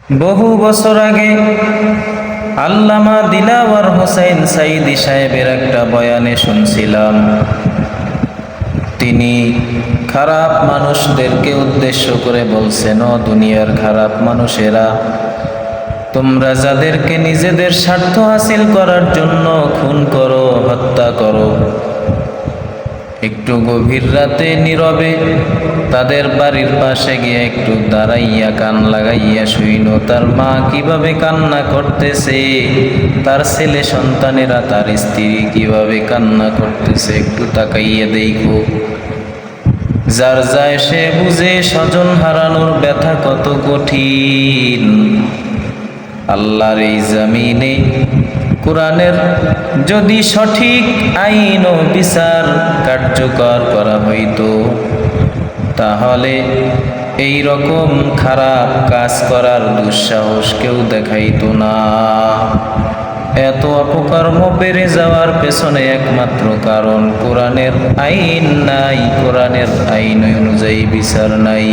বহু বছর আগে আল্লামা দিলাওয়ার হোসেন সাইদি সাহেবের একটা বয়ানে শুনছিলাম। তিনি খারাপ মানুষদেরকে উদ্দেশ্য করে বলছেন, ও দুনিয়ার খারাপ মানুষেরা, তোমরা যাদেরকে নিজেদের স্বার্থ হাসিল করার জন্য খুন করো, হত্যা করো, একটু গভীর রাতে নীরবে তাদের বাড়ির পাশে গিয়ে একটু দাঁড়াইয়া কান লাগাইয়া শুইনো তার মা কিভাবে কান্না করতেছে, তার ছেলে সন্তানেরা, তার স্ত্রী কিভাবে কান্না করতেছে, একটু তাকাইয়া দেখো। যার যায় সে বুঝে স্বজন হারানোর ব্যথা কত কঠিন। আল্লাহর এই জমিনে কোরআনের যদি সঠিক আইন ও বিচার কার্যকর করা হইতো, তাহলে এই রকম খারাপ কাজ করার দুঃসাহস কেউ দেখাইতো না। এত অপকর্ম বেড়ে যাওয়ার পেছনে একমাত্র কারণ কোরআনের আইন নাই, কোরআনের আইন অনুযায়ী বিচার নাই।